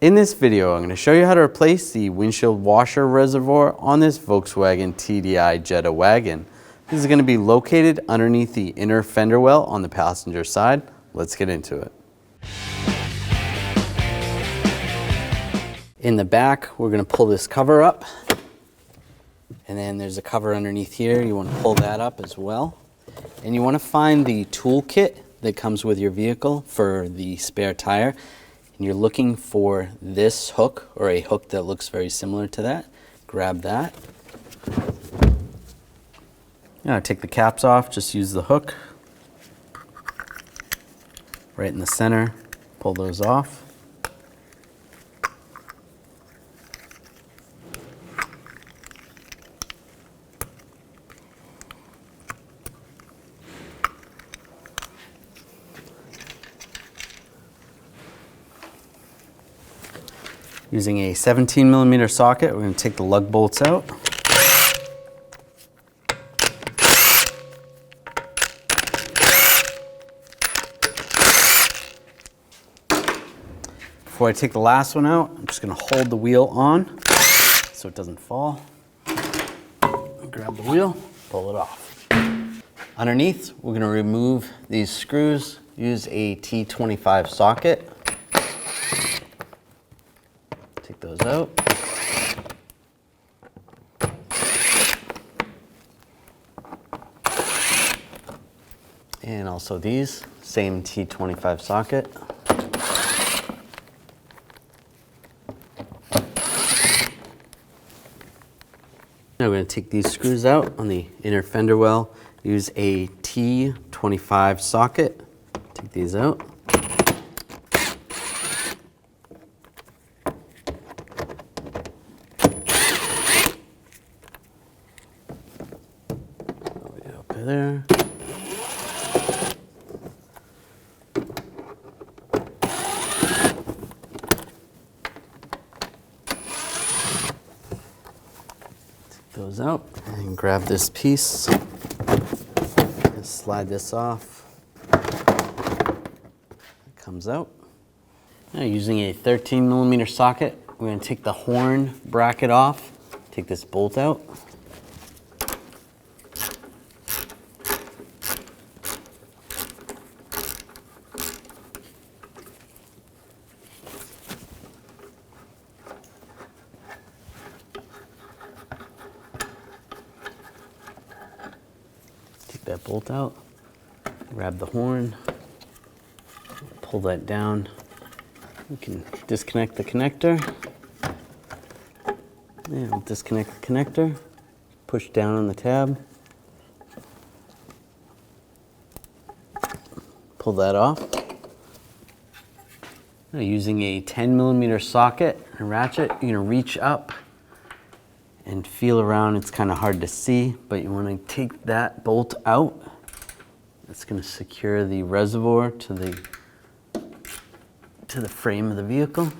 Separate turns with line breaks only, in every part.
In this video, I'm going to show you how to replace the windshield washer reservoir on this Volkswagen TDI Jetta Wagon. This is going to be located underneath the inner fender well on the passenger side. Let's get into it. In the back, we're going to pull this cover up. And then there's a cover underneath here. You want to pull that up as well. And you want to find the tool kit that comes with your vehicle for the spare tire. And you're looking for this hook or a hook that looks very similar to that. Grab that. Now take the caps off, just use the hook. Right in the center, pull those off. Using a 17mm socket, we're going to take the lug bolts out. Before I take the last one out, I'm just going to hold the wheel on so it doesn't fall. Grab the wheel, pull it off. Underneath, we're going to remove these screws. Use a T25 socket. Take those out. And also these, same T25 socket. Now we're going to take these screws out on the inner fender well. Use a T25 socket. Take these out. There. Take those out and grab this piece. Just slide this off. It comes out. Now using a 13mm socket, we're going to take the horn bracket off. Take this bolt out. That bolt out, grab the horn, pull that down. We can disconnect the connector. And we'll disconnect the connector, push down on the tab, pull that off. Now using a 10mm socket and ratchet, you're gonna reach up and feel around. It's kind of hard to see, but you want to take that bolt out. That's going to secure the reservoir to the frame of the vehicle.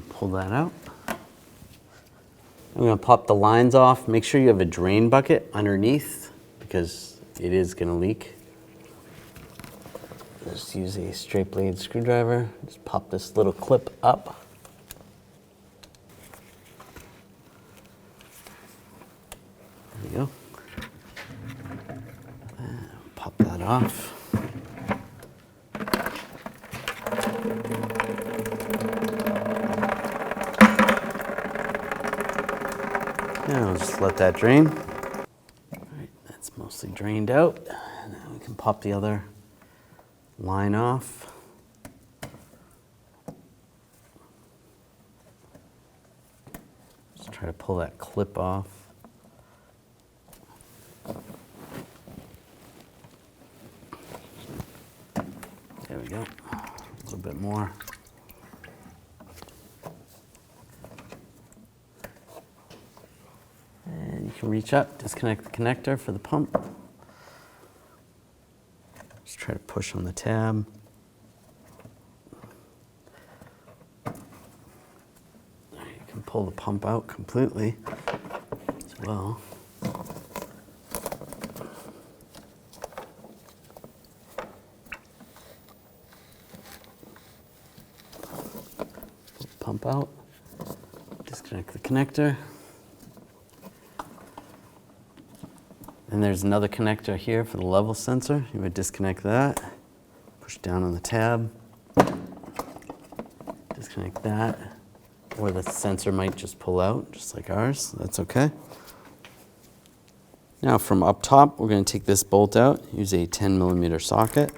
Pull that out. I'm going to pop the lines off. Make sure you have a drain bucket underneath because it is going to leak. Just use a straight blade screwdriver. Just pop this little clip up. There we go. Pop that off. Now I'll just let that drain. All right, that's mostly drained out. Now we can pop the other line off. Just try to pull that clip off. we go. A little bit more. And you can reach up, disconnect the connector for the pump. Just try to push on the tab. You can pull the pump out completely as well. Pull the pump out, disconnect the connector. And there's another connector here for the level sensor. You would disconnect that, push down on the tab, disconnect that, or the sensor might just pull out, just like ours. That's okay. Now from up top, we're going to take this bolt out, use a 10mm socket.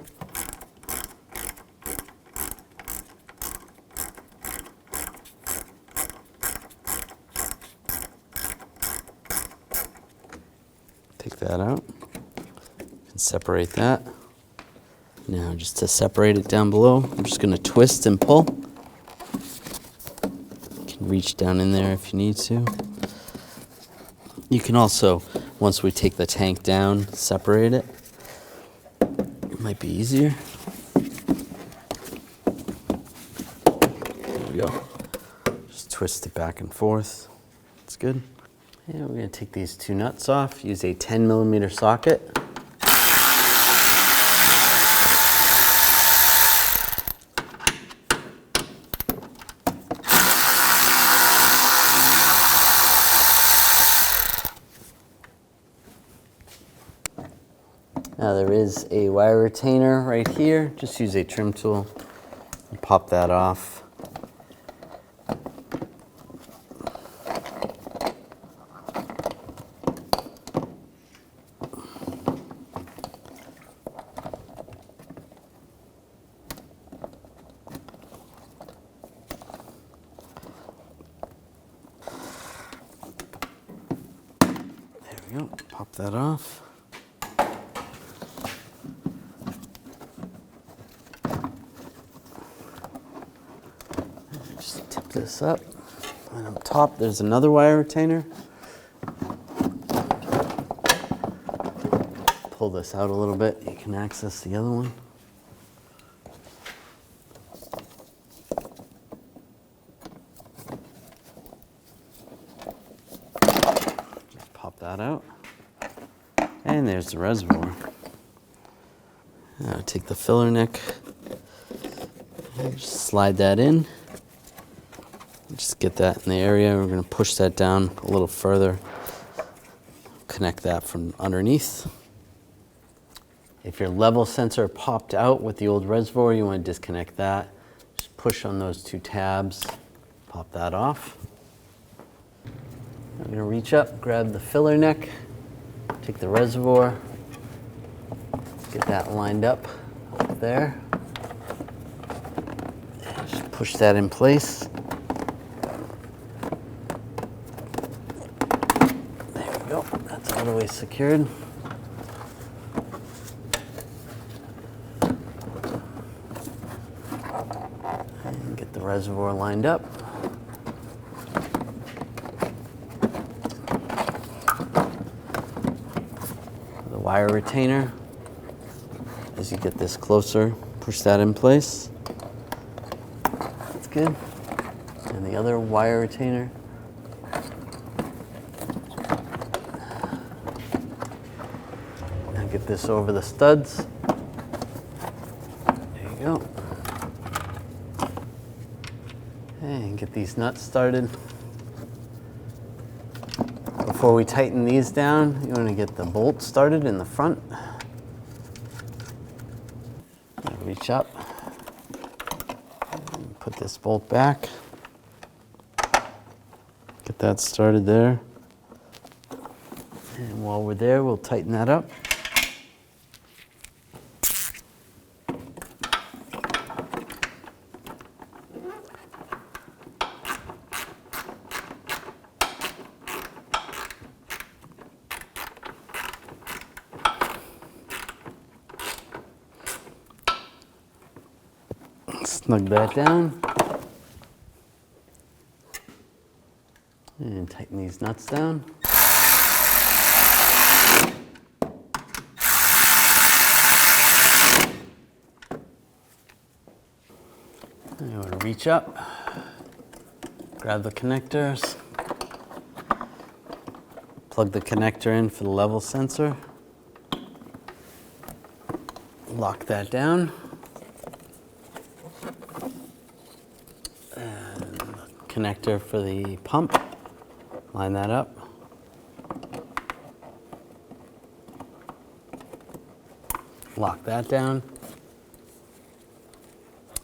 Take that out and separate that. Now just to separate it down below, I'm just going to twist and pull. You can reach down in there if you need to. You can also, once we take the tank down, separate it. It might be easier. There we go. Just twist it back and forth. That's good. And we're going to take these two nuts off, use a 10mm socket. Now there is a wire retainer right here. Just use a trim tool and pop that off. There we go, pop that off. Just tip this up, and up top there's another wire retainer. Pull this out a little bit, you can access the other one. Just pop that out. And there's the reservoir. Now take the filler neck, and just slide that in. Just get that in the area. We're going to push that down a little further. Connect that from underneath. If your level sensor popped out with the old reservoir, you want to disconnect that. Just push on those two tabs, pop that off. I'm going to reach up, grab the filler neck, take the reservoir, get that lined up there. And just push that in place. There we go, that's all the way secured. And get the reservoir lined up. The wire retainer, as you get this closer, push that in place. That's good. And the other wire retainer. Now get this over the studs. There you go. And get these nuts started. Before we tighten these down, you want to get the bolt started in the front. Reach up, and put this bolt back. Get that started there. And while we're there, we'll tighten that up. Snug that down. And tighten these nuts down. And you want to reach up, grab the connectors, plug the connector in for the level sensor, lock that down, and connector for the pump, line that up. Lock that down.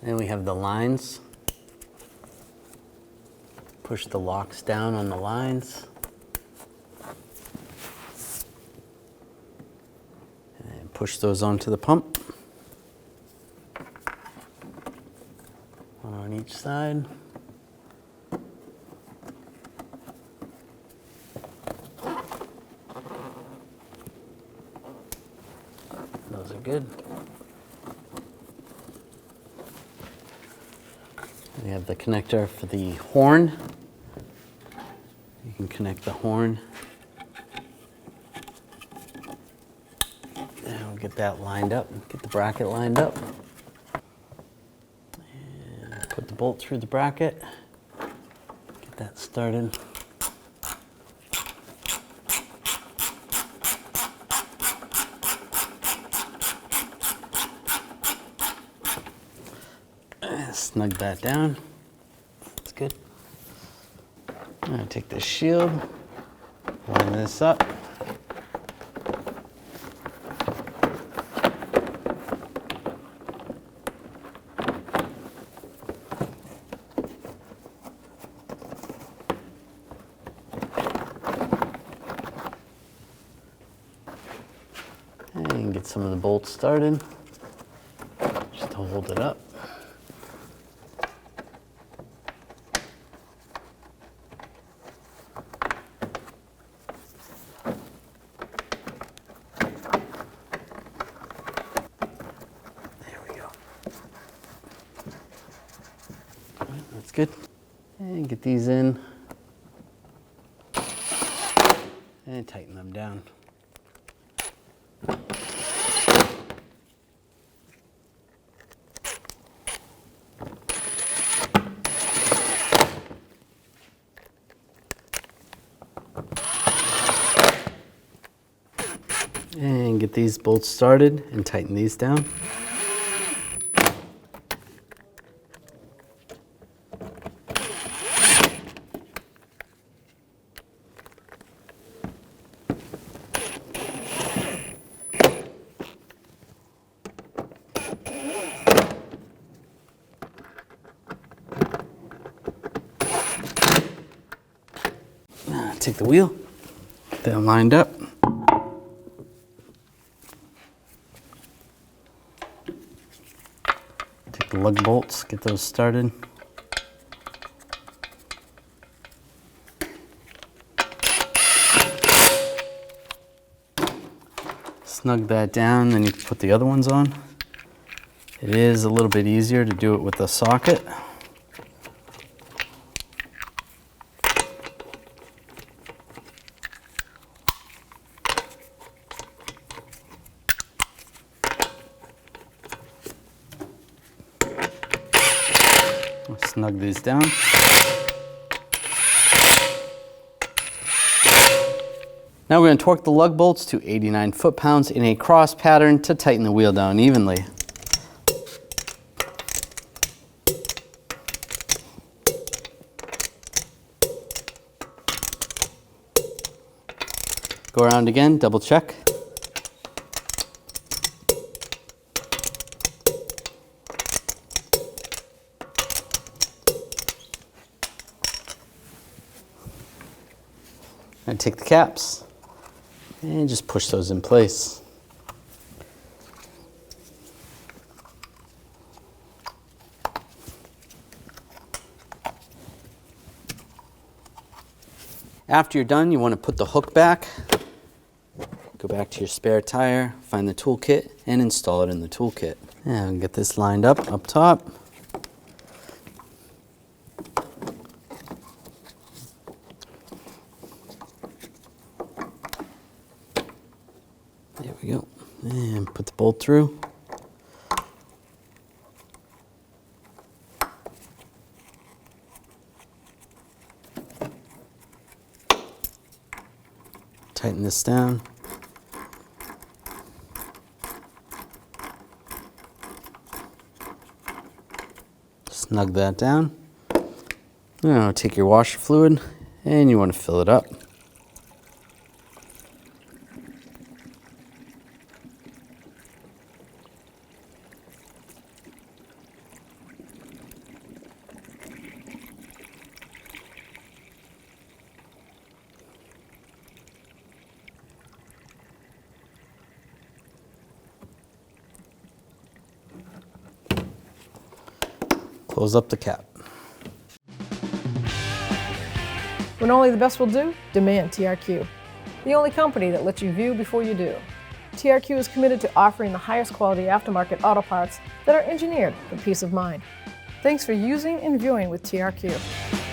Then we have the lines. Push the locks down on the lines. And push those onto the pump. One on each side. Those are good. We have the connector for the horn. You can connect the horn. And we'll get that lined up, get the bracket lined up. And put the bolt through the bracket. Get that started. Snug that down. That's good. I'm going to take this shield, line this up. And get some of the bolts started, just to hold it up. That's good. And get these in and tighten them down. And get these bolts started and tighten these down. Take the wheel, get that lined up. Take the lug bolts, get those started. Snug that down, then you can put the other ones on. It is a little bit easier to do it with the socket. Snug these down. Now we're going to torque the lug bolts to 89 foot-pounds in a cross pattern to tighten the wheel down evenly. Go around again, double check. And take the caps and just push those in place. After you're done, you want to put the hook back, go back to your spare tire, find the toolkit, and install it in the toolkit. And get this lined up top. There we go. And put the bolt through. Tighten this down. Snug that down. Now take your washer fluid and you want to fill it up. Close up the cap.
When only the best will do, demand TRQ. The only company that lets you view before you do. TRQ is committed to offering the highest quality aftermarket auto parts that are engineered for peace of mind. Thanks for using and viewing with TRQ.